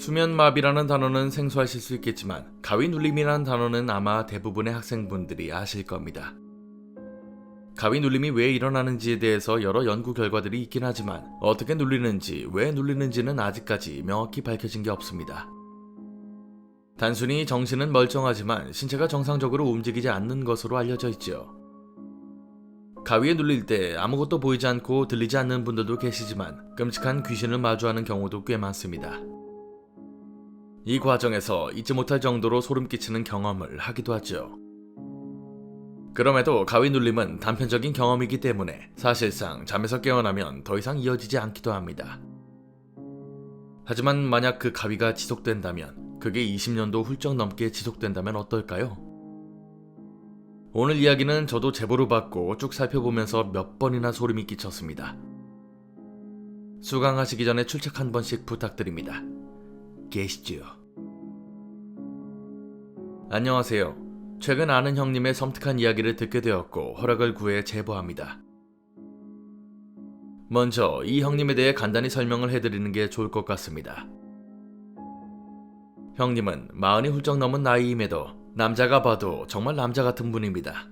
수면마비라는 단어는 생소하실 수 있겠지만 가위 눌림이라는 단어는 아마 대부분의 학생분들이 아실 겁니다. 가위 눌림이 왜 일어나는지에 대해서 여러 연구 결과들이 있긴 하지만 어떻게 눌리는지, 왜 눌리는지는 아직까지 명확히 밝혀진 게 없습니다. 단순히 정신은 멀쩡하지만 신체가 정상적으로 움직이지 않는 것으로 알려져 있죠. 가위에 눌릴 때 아무것도 보이지 않고 들리지 않는 분들도 계시지만 끔찍한 귀신을 마주하는 경우도 꽤 많습니다. 이 과정에서 잊지 못할 정도로 소름 끼치는 경험을 하기도 하죠. 그럼에도 가위 눌림은 단편적인 경험이기 때문에 사실상 잠에서 깨어나면 더 이상 이어지지 않기도 합니다. 하지만 만약 그 가위가 지속된다면, 그게 20년도 훌쩍 넘게 지속된다면 어떨까요? 오늘 이야기는 저도 제보를 받고 쭉 살펴보면서 몇 번이나 소름이 끼쳤습니다. 수강하시기 전에 출첵 한 번씩 부탁드립니다. 계시지요? 안녕하세요. 최근 아는 형님의 섬뜩한 이야기를 듣게 되었고 허락을 구해 제보합니다. 먼저 이 형님에 대해 간단히 설명을 해드리는 게 좋을 것 같습니다. 형님은 40이 훌쩍 넘은 나이임에도 남자가 봐도 정말 남자 같은 분입니다.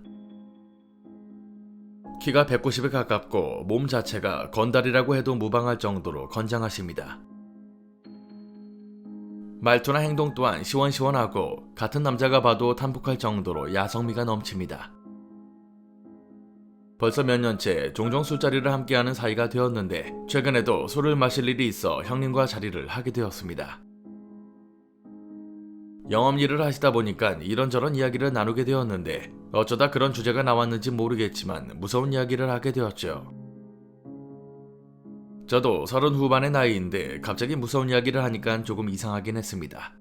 키가 190에 가깝고 몸 자체가 건달이라고 해도 무방할 정도로 건장하십니다. 말투나 행동 또한 시원시원하고 같은 남자가 봐도 탄폭할 정도로 야성미가 넘칩니다. 벌써 몇 년째 종종 술자리를 함께하는 사이가 되었는데 최근에도 술을 마실 일이 있어 형님과 자리를 하게 되었습니다. 영업 일을 하시다 보니까 이런저런 이야기를 나누게 되었는데 어쩌다 그런 주제가 나왔는지 모르겠지만 무서운 이야기를 하게 되었죠. 저도 30 후반의 나이인데 갑자기 무서운 이야기를 하니까 조금 이상하긴 했습니다.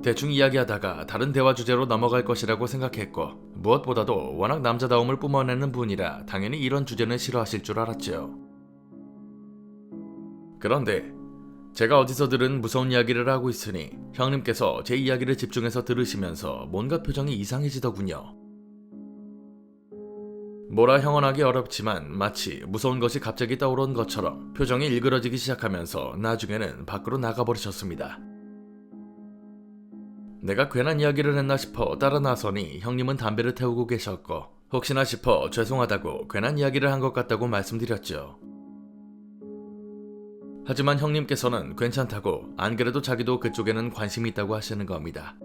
대충 이야기하다가 다른 대화 주제로 넘어갈 것이라고 생각했고 무엇보다도 워낙 남자다움을 뿜어내는 분이라 당연히 이런 주제는 싫어하실 줄 알았죠. 그런데 제가 어디서 들은 무서운 이야기를 하고 있으니 형님께서 제 이야기를 집중해서 들으시면서 뭔가 표정이 이상해지더군요. 뭐라 형언하기 어렵지만 마치 무서운 것이 갑자기 떠오른 것처럼 표정이 일그러지기 시작하면서 나중에는 밖으로 나가버리셨습니다. 내가 괜한 이야기를 했나 싶어 따라 나서니 형님은 담배를 태우고 계셨고 혹시나 싶어 죄송하다고 괜한 이야기를 한 것 같다고 말씀드렸죠. 하지만 형님께서는 괜찮다고 안 그래도 자기도 그쪽에는 관심이 있다고 하시는 겁니다.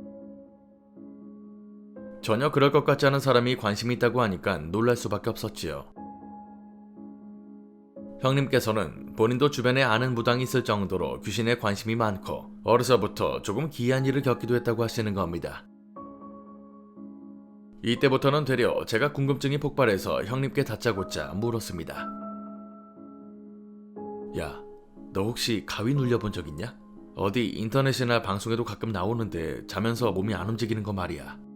전혀 그럴 것 같지 않은 사람이 관심이 있다고 하니까 놀랄 수밖에 없었지요. 형님께서는 본인도 주변에 아는 무당이 있을 정도로 귀신에 관심이 많고 어려서부터 조금 기이한 일을 겪기도 했다고 하시는 겁니다. 이때부터는 되려 제가 궁금증이 폭발해서 형님께 다짜고짜 물었습니다. 야, 너 혹시 가위 눌려본 적 있냐? 어디 인터넷이나 방송에도 가끔 나오는데 자면서 몸이 안 움직이는 거 말이야.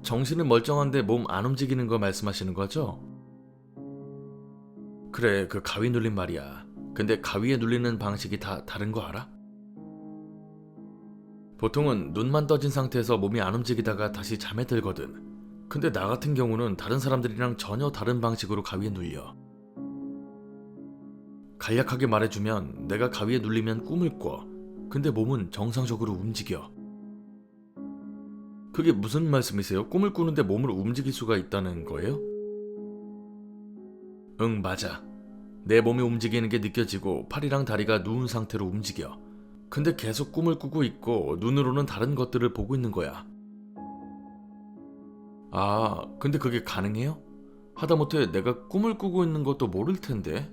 정신은 멀쩡한데 몸 안 움직이는 거 말씀하시는 거죠? 그래, 그 가위 눌림 말이야. 근데 가위에 눌리는 방식이 다 다른 거 알아? 보통은 눈만 떠진 상태에서 몸이 안 움직이다가 다시 잠에 들거든. 근데 나 같은 경우는 다른 사람들이랑 전혀 다른 방식으로 가위에 눌려. 간략하게 말해주면 내가 가위에 눌리면 꿈을 꿔. 근데 몸은 정상적으로 움직여. 그게 무슨 말씀이세요? 꿈을 꾸는데 몸을 움직일 수가 있다는 거예요? 응, 맞아. 내 몸이 움직이는 게 느껴지고 팔이랑 다리가 누운 상태로 움직여. 근데 계속 꿈을 꾸고 있고 눈으로는 다른 것들을 보고 있는 거야. 근데 그게 가능해요? 하다못해 내가 꿈을 꾸고 있는 것도 모를 텐데.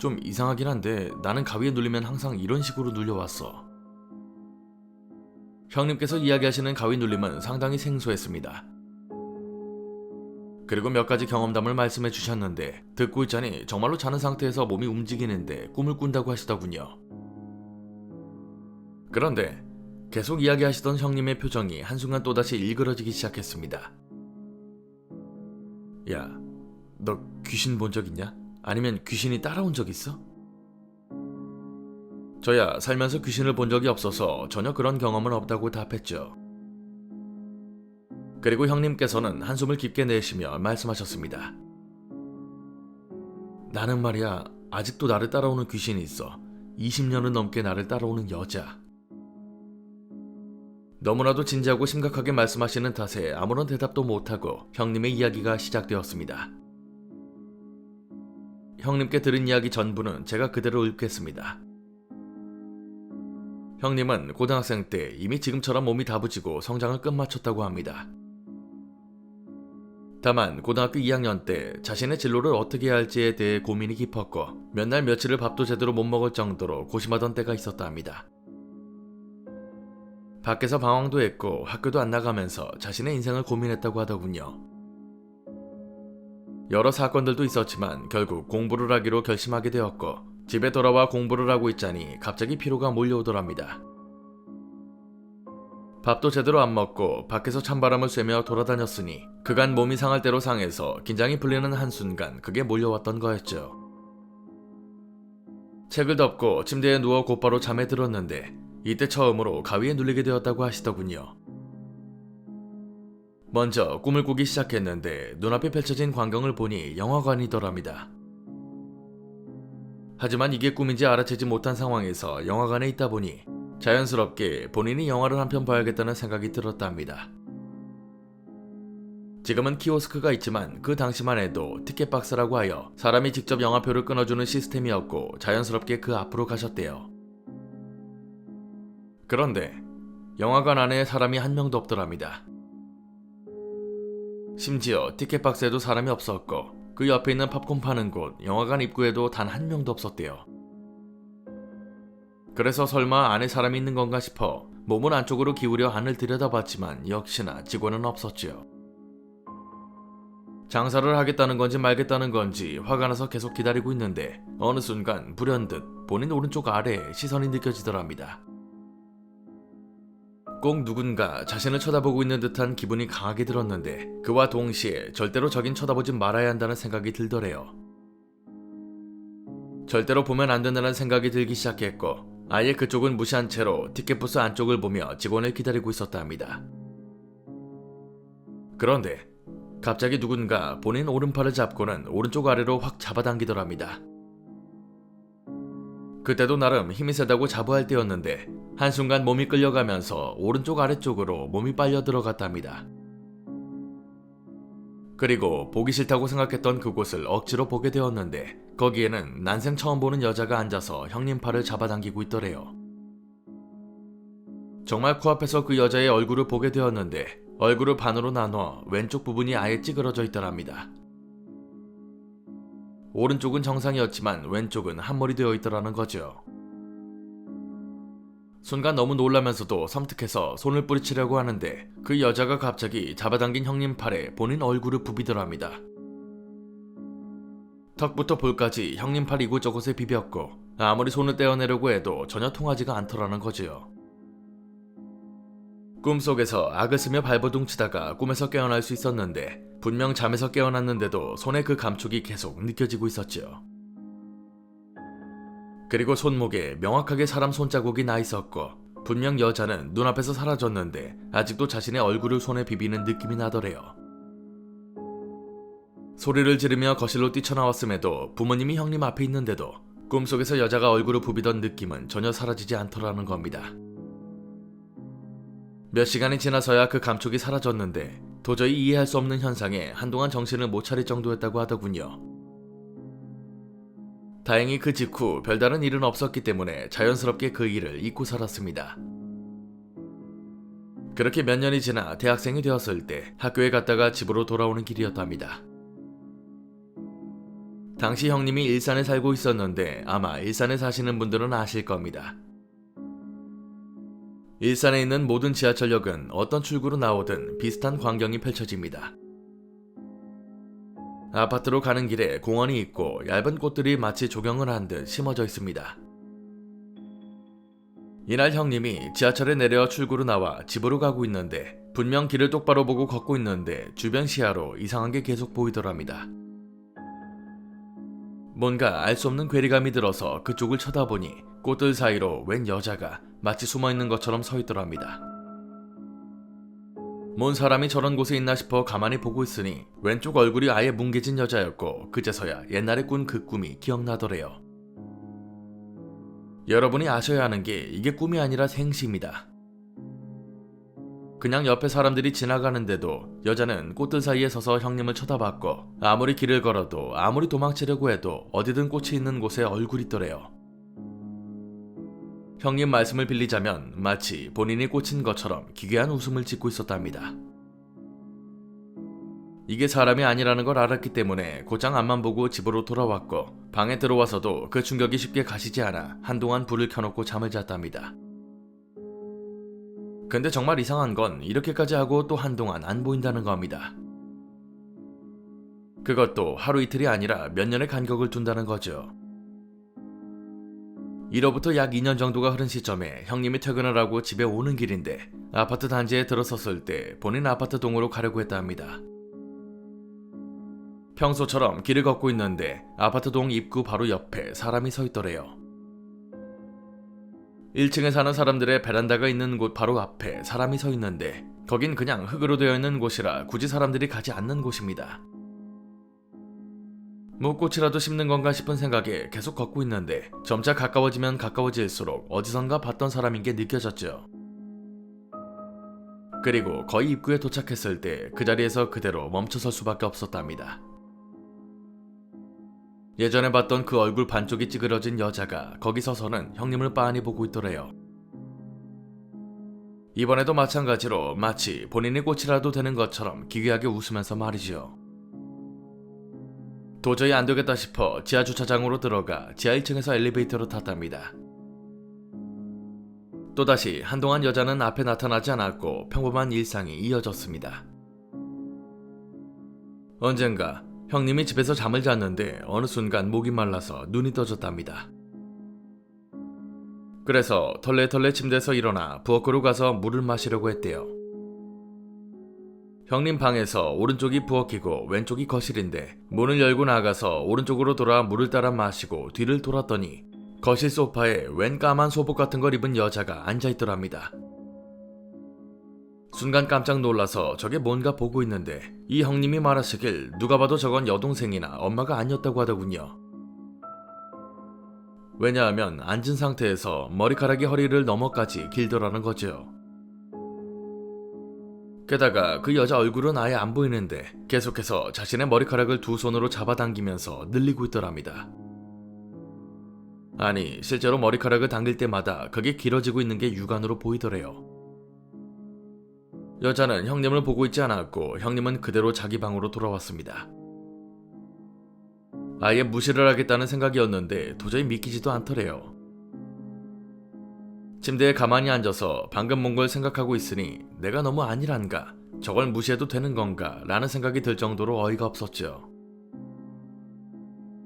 좀 이상하긴 한데 나는 가위에 눌리면 항상 이런 식으로 눌려왔어. 형님께서 이야기하시는 가위 눌림은 상당히 생소했습니다. 그리고 몇 가지 경험담을 말씀해 주셨는데 듣고 있자니 정말로 자는 상태에서 몸이 움직이는데 꿈을 꾼다고 하시더군요. 그런데 계속 이야기하시던 형님의 표정이 한순간 또다시 일그러지기 시작했습니다. 야, 너 귀신 본 적 있냐? 아니면 귀신이 따라온 적 있어? 저야 살면서 귀신을 본 적이 없어서 전혀 그런 경험은 없다고 답했죠. 그리고 형님께서는 한숨을 깊게 내쉬며 말씀하셨습니다. 나는 말이야, 아직도 나를 따라오는 귀신이 있어. 20년은 넘게 나를 따라오는 여자. 너무나도 진지하고 심각하게 말씀하시는 탓에 아무런 대답도 못하고 형님의 이야기가 시작되었습니다. 형님께 들은 이야기 전부는 제가 그대로 읽겠습니다. 형님은 고등학생 때 이미 지금처럼 몸이 다부지고 성장을 끝마쳤다고 합니다. 다만 고등학교 2학년 때 자신의 진로를 어떻게 해야 할지에 대해 고민이 깊었고 몇 날 며칠을 밥도 제대로 못 먹을 정도로 고심하던 때가 있었다 합니다. 밖에서 방황도 했고 학교도 안 나가면서 자신의 인생을 고민했다고 하더군요. 여러 사건들도 있었지만 결국 공부를 하기로 결심하게 되었고 집에 돌아와 공부를 하고 있자니 갑자기 피로가 몰려오더랍니다. 밥도 제대로 안 먹고 밖에서 찬바람을 쐬며 돌아다녔으니 그간 몸이 상할 대로 상해서 긴장이 풀리는 한순간 그게 몰려왔던 거였죠. 책을 덮고 침대에 누워 곧바로 잠에 들었는데 이때 처음으로 가위에 눌리게 되었다고 하시더군요. 먼저 꿈을 꾸기 시작했는데 눈앞에 펼쳐진 광경을 보니 영화관이더랍니다. 하지만 이게 꿈인지 알아채지 못한 상황에서 영화관에 있다 보니 자연스럽게 본인이 영화를 한 편 봐야겠다는 생각이 들었다 합니다. 지금은 키오스크가 있지만 그 당시만 해도 티켓박스라고 하여 사람이 직접 영화표를 끊어주는 시스템이었고 자연스럽게 그 앞으로 가셨대요. 그런데 영화관 안에 사람이 한 명도 없더랍니다. 심지어 티켓박스에도 사람이 없었고 그 옆에 있는 팝콘 파는 곳 영화관 입구에도 단 한 명도 없었대요. 그래서 설마 안에 사람이 있는 건가 싶어 몸을 안쪽으로 기울여 안을 들여다봤지만 역시나 직원은 없었지요. 장사를 하겠다는 건지 말겠다는 건지 화가 나서 계속 기다리고 있는데 어느 순간 불현듯 본인 오른쪽 아래에 시선이 느껴지더랍니다. 꼭 누군가 자신을 쳐다보고 있는 듯한 기분이 강하게 들었는데 그와 동시에 절대로 저긴 쳐다보지 말아야 한다는 생각이 들더래요. 절대로 보면 안 된다는 생각이 들기 시작했고 아예 그쪽은 무시한 채로 티켓부스 안쪽을 보며 직원을 기다리고 있었다 합니다. 그런데 갑자기 누군가 본인 오른팔을 잡고는 오른쪽 아래로 확 잡아당기더랍니다. 그때도 나름 힘이 세다고 자부할 때였는데 한순간 몸이 끌려가면서 오른쪽 아래쪽으로 몸이 빨려 들어갔답니다. 그리고 보기 싫다고 생각했던 그곳을 억지로 보게 되었는데 거기에는 난생 처음 보는 여자가 앉아서 형님 팔을 잡아당기고 있더래요. 정말 코앞에서 그 여자의 얼굴을 보게 되었는데 얼굴을 반으로 나눠 왼쪽 부분이 아예 찌그러져 있더랍니다. 오른쪽은 정상이었지만 왼쪽은 한몰이 되어 있더라는 거죠. 순간 너무 놀라면서도 섬뜩해서 손을 뿌리치려고 하는데 그 여자가 갑자기 잡아당긴 형님 팔에 본인 얼굴을 부비더랍니다. 턱부터 볼까지 형님 팔 이곳저곳에 비볐고 아무리 손을 떼어내려고 해도 전혀 통하지가 않더라는 거지요. 꿈속에서 악을 쓰며 발버둥치다가 꿈에서 깨어날 수 있었는데 분명 잠에서 깨어났는데도 손에 그 감촉이 계속 느껴지고 있었죠. 그리고 손목에 명확하게 사람 손자국이 나 있었고 분명 여자는 눈앞에서 사라졌는데 아직도 자신의 얼굴을 손에 비비는 느낌이 나더래요. 소리를 지르며 거실로 뛰쳐나왔음에도 부모님이 형님 앞에 있는데도 꿈속에서 여자가 얼굴을 부비던 느낌은 전혀 사라지지 않더라는 겁니다. 몇 시간이 지나서야 그 감촉이 사라졌는데 도저히 이해할 수 없는 현상에 한동안 정신을 못 차릴 정도였다고 하더군요. 다행히 그 직후 별다른 일은 없었기 때문에 자연스럽게 그 일을 잊고 살았습니다. 그렇게 몇 년이 지나 대학생이 되었을 때 학교에 갔다가 집으로 돌아오는 길이었답니다. 당시 형님이 일산에 살고 있었는데 아마 일산에 사시는 분들은 아실 겁니다. 일산에 있는 모든 지하철역은 어떤 출구로 나오든 비슷한 광경이 펼쳐집니다. 아파트로 가는 길에 공원이 있고 얇은 꽃들이 마치 조경을 한 듯 심어져 있습니다. 이날 형님이 지하철에 내려 출구로 나와 집으로 가고 있는데 분명 길을 똑바로 보고 걷고 있는데 주변 시야로 이상한 게 계속 보이더랍니다. 뭔가 알 수 없는 괴리감이 들어서 그쪽을 쳐다보니 꽃들 사이로 웬 여자가 마치 숨어있는 것처럼 서 있더랍니다. 뭔 사람이 저런 곳에 있나 싶어 가만히 보고 있으니 왼쪽 얼굴이 아예 뭉개진 여자였고 그제서야 옛날에 꾼 그 꿈이 기억나더래요. 여러분이 아셔야 하는 게 이게 꿈이 아니라 생시입니다. 그냥 옆에 사람들이 지나가는데도 여자는 꽃들 사이에 서서 형님을 쳐다봤고 아무리 길을 걸어도 아무리 도망치려고 해도 어디든 꽃이 있는 곳에 얼굴이 있더래요. 형님 말씀을 빌리자면 마치 본인이 꽂힌 것처럼 기괴한 웃음을 짓고 있었답니다. 이게 사람이 아니라는 걸 알았기 때문에 곧장 앞만 보고 집으로 돌아왔고 방에 들어와서도 그 충격이 쉽게 가시지 않아 한동안 불을 켜놓고 잠을 잤답니다. 근데 정말 이상한 건 이렇게까지 하고 또 한동안 안 보인다는 겁니다. 그것도 하루 이틀이 아니라 몇 년의 간격을 둔다는 거죠. 이로부터 약 2년 정도가 흐른 시점에 형님이 퇴근을 하고 집에 오는 길인데 아파트 단지에 들어섰을 때 본인 아파트 동으로 가려고 했다 합니다. 평소처럼 길을 걷고 있는데 아파트 동 입구 바로 옆에 사람이 서 있더래요. 1층에 사는 사람들의 베란다가 있는 곳 바로 앞에 사람이 서 있는데 거긴 그냥 흙으로 되어 있는 곳이라 굳이 사람들이 가지 않는 곳입니다. 뭐 꽃이라도 심는 건가 싶은 생각에 계속 걷고 있는데 점차 가까워지면 가까워질수록 어디선가 봤던 사람인 게 느껴졌죠. 그리고 거의 입구에 도착했을 때 그 자리에서 그대로 멈춰설 수밖에 없었답니다. 예전에 봤던 그 얼굴 반쪽이 찌그러진 여자가 거기 서서는 형님을 빤히 보고 있더래요. 이번에도 마찬가지로 마치 본인이 꽃이라도 되는 것처럼 기괴하게 웃으면서 말이죠. 도저히 안 되겠다 싶어 지하 주차장으로 들어가 지하 1층에서 엘리베이터로 탔답니다. 또다시 한동안 여자는 앞에 나타나지 않았고 평범한 일상이 이어졌습니다. 언젠가 형님이 집에서 잠을 잤는데 어느 순간 목이 말라서 눈이 떠졌답니다. 그래서 털레털레 침대에서 일어나 부엌으로 가서 물을 마시려고 했대요. 형님 방에서 오른쪽이 부엌이고 왼쪽이 거실인데 문을 열고 나가서 오른쪽으로 돌아 물을 따라 마시고 뒤를 돌았더니 거실 소파에 웬 까만 소복 같은 걸 입은 여자가 앉아있더랍니다. 순간 깜짝 놀라서 저게 뭔가 보고 있는데 이 형님이 말하시길 누가 봐도 저건 여동생이나 엄마가 아니었다고 하더군요. 왜냐하면 앉은 상태에서 머리카락이 허리를 넘어까지 길더라는 거죠. 게다가 그 여자 얼굴은 아예 안 보이는데 계속해서 자신의 머리카락을 두 손으로 잡아당기면서 늘리고 있더랍니다. 아니, 실제로 머리카락을 당길 때마다 그게 길어지고 있는 게 육안으로 보이더래요. 여자는 형님을 보고 있지 않았고 형님은 그대로 자기 방으로 돌아왔습니다. 아예 무시를 하겠다는 생각이었는데 도저히 믿기지도 않더래요. 침대에 가만히 앉아서 방금 본 걸 생각하고 있으니 내가 너무 아니란가, 저걸 무시해도 되는 건가 라는 생각이 들 정도로 어이가 없었죠.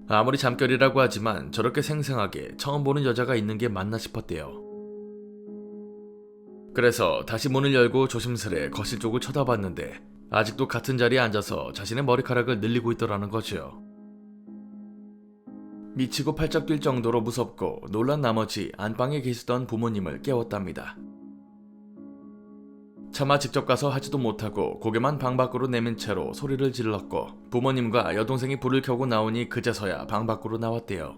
아무리 잠결이라고 하지만 저렇게 생생하게 처음 보는 여자가 있는 게 맞나 싶었대요. 그래서 다시 문을 열고 조심스레 거실 쪽을 쳐다봤는데 아직도 같은 자리에 앉아서 자신의 머리카락을 늘리고 있더라는 거죠. 미치고 팔짝 뛸 정도로 무섭고 놀란 나머지 안방에 계시던 부모님을 깨웠답니다. 차마 직접 가서 하지도 못하고 고개만 방 밖으로 내민 채로 소리를 질렀고 부모님과 여동생이 불을 켜고 나오니 그제서야 방 밖으로 나왔대요.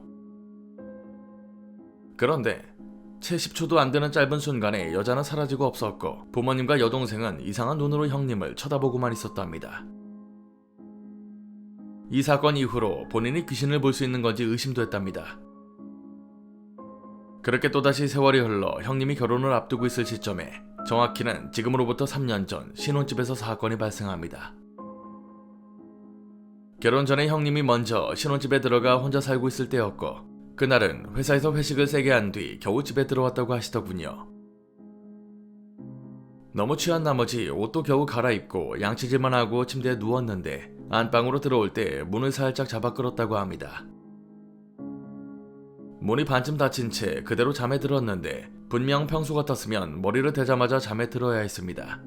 그런데 채 10초도 안 되는 짧은 순간에 여자는 사라지고 없었고 부모님과 여동생은 이상한 눈으로 형님을 쳐다보고만 있었답니다. 이 사건 이후로 본인이 귀신을 볼 수 있는 건지 의심도 했답니다. 그렇게 또다시 세월이 흘러 형님이 결혼을 앞두고 있을 시점에 정확히는 지금으로부터 3년 전 신혼집에서 사건이 발생합니다. 결혼 전에 형님이 먼저 신혼집에 들어가 혼자 살고 있을 때였고 그날은 회사에서 회식을 세게 한 뒤 겨우 집에 들어왔다고 하시더군요. 너무 취한 나머지 옷도 겨우 갈아입고 양치질만 하고 침대에 누웠는데 안방으로 들어올 때 문을 살짝 잡아 끌었다고 합니다. 문이 반쯤 닫힌 채 그대로 잠에 들었는데 분명 평소 같았으면 머리를 대자마자 잠에 들어야 했습니다.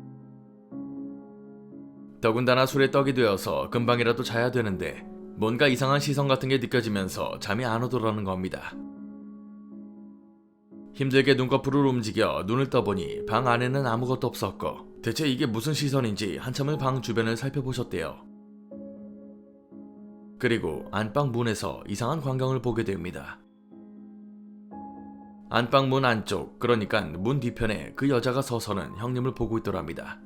더군다나 술에 떡이 되어서 금방이라도 자야 되는데 뭔가 이상한 시선 같은 게 느껴지면서 잠이 안 오더라는 겁니다. 힘들게 눈꺼풀을 움직여 눈을 떠보니 방 안에는 아무것도 없었고 대체 이게 무슨 시선인지 한참을 방 주변을 살펴보셨대요. 그리고 안방 문에서 이상한 광경을 보게 됩니다. 안방 문 안쪽, 그러니까 문 뒤편에 그 여자가 서서는 형님을 보고 있더랍니다.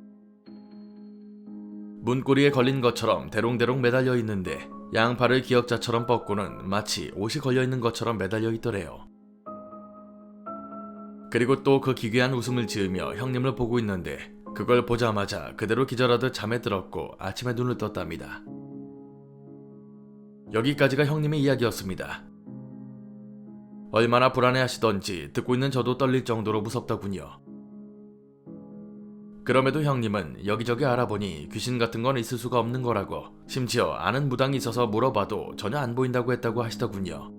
문고리에 걸린 것처럼 대롱대롱 매달려 있는데 양팔을 기역자처럼 뻗고는 마치 옷이 걸려있는 것처럼 매달려 있더래요. 그리고 또 그 기괴한 웃음을 지으며 형님을 보고 있는데 그걸 보자마자 그대로 기절하듯 잠에 들었고 아침에 눈을 떴답니다. 여기까지가 형님의 이야기였습니다. 얼마나 불안해하시던지 듣고 있는 저도 떨릴 정도로 무섭더군요. 그럼에도 형님은 여기저기 알아보니 귀신 같은 건 있을 수가 없는 거라고, 심지어 아는 무당이 있어서 물어봐도 전혀 안 보인다고 했다고 하시더군요.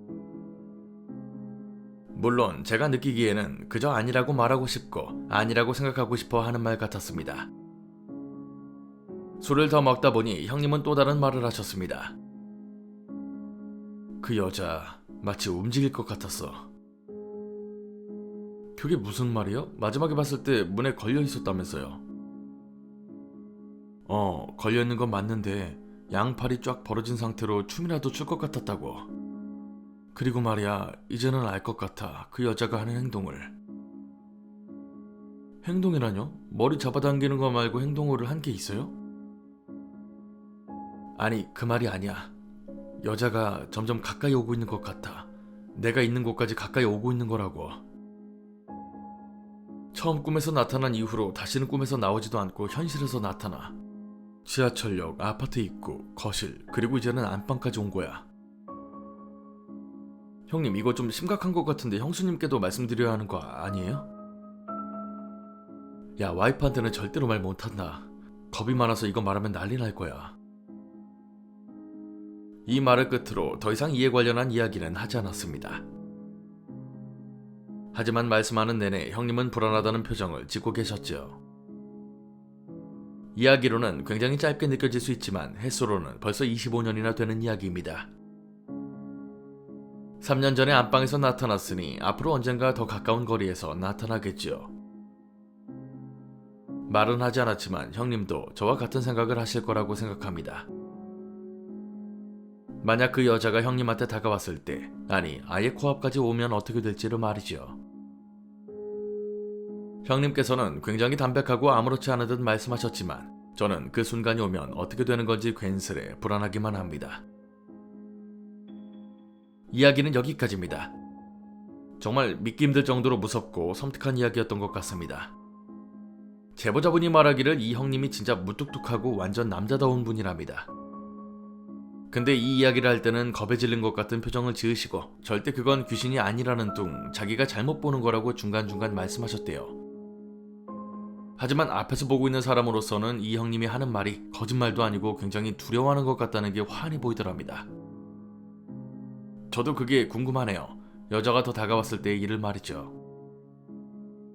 물론 제가 느끼기에는 그저 아니라고 말하고 싶고 아니라고 생각하고 싶어 하는 말 같았습니다. 술을 더 먹다 보니 형님은 또 다른 말을 하셨습니다. 그 여자 마치 움직일 것 같았어. 그게 무슨 말이요? 마지막에 봤을 때 문에 걸려 있었다면서요. 걸려 있는 건 맞는데 양팔이 쫙 벌어진 상태로 춤이라도 출 것 같았다고. 그리고 말이야, 이제는 알 것 같아. 그 여자가 하는 행동을. 행동이라뇨? 머리 잡아당기는 거 말고 행동을 한 게 있어요? 아니, 그 말이 아니야. 여자가 점점 가까이 오고 있는 것 같아. 내가 있는 곳까지 가까이 오고 있는 거라고. 처음 꿈에서 나타난 이후로 다시는 꿈에서 나오지도 않고 현실에서 나타나. 지하철역, 아파트 입구, 거실, 그리고 이제는 안방까지 온 거야. 형님, 이거 좀 심각한 것 같은데 형수님께도 말씀드려야 하는 거 아니에요? 야, 와이프한테는 절대로 말 못한다. 겁이 많아서 이거 말하면 난리 날 거야. 이 말을 끝으로 더 이상 이에 관련한 이야기는 하지 않았습니다. 하지만 말씀하는 내내 형님은 불안하다는 표정을 짓고 계셨죠. 이야기로는 굉장히 짧게 느껴질 수 있지만 횟수로는 벌써 25년이나 되는 이야기입니다. 3년 전에 안방에서 나타났으니 앞으로 언젠가 더 가까운 거리에서 나타나겠죠. 말은 하지 않았지만 형님도 저와 같은 생각을 하실 거라고 생각합니다. 만약 그 여자가 형님한테 다가왔을 때, 아니 아예 코앞까지 오면 어떻게 될지를 말이죠. 형님께서는 굉장히 담백하고 아무렇지 않은 듯 말씀하셨지만 저는 그 순간이 오면 어떻게 되는 건지 괜스레 불안하기만 합니다. 이야기는 여기까지입니다. 정말 믿기 힘들 정도로 무섭고 섬뜩한 이야기였던 것 같습니다. 제보자분이 말하기를 이 형님이 진짜 무뚝뚝하고 완전 남자다운 분이랍니다. 근데 이 이야기를 할 때는 겁에 질린 것 같은 표정을 지으시고 절대 그건 귀신이 아니라는 둥 자기가 잘못 보는 거라고 중간중간 말씀하셨대요. 하지만 앞에서 보고 있는 사람으로서는 이 형님이 하는 말이 거짓말도 아니고 굉장히 두려워하는 것 같다는 게 환히 보이더랍니다. 저도 그게 궁금하네요. 여자가 더 다가왔을 때의 일을 말이죠.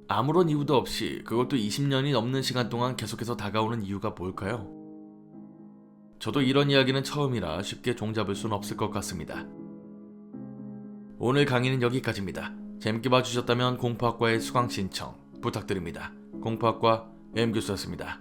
아무런 이유도 없이, 그것도 20년이 넘는 시간 동안 계속해서 다가오는 이유가 뭘까요? 저도 이런 이야기는 처음이라 쉽게 종잡을 순 없을 것 같습니다. 오늘 강의는 여기까지입니다. 재밌게 봐주셨다면 공포학과의 수강 신청 부탁드립니다. 공포학과 M교수였습니다.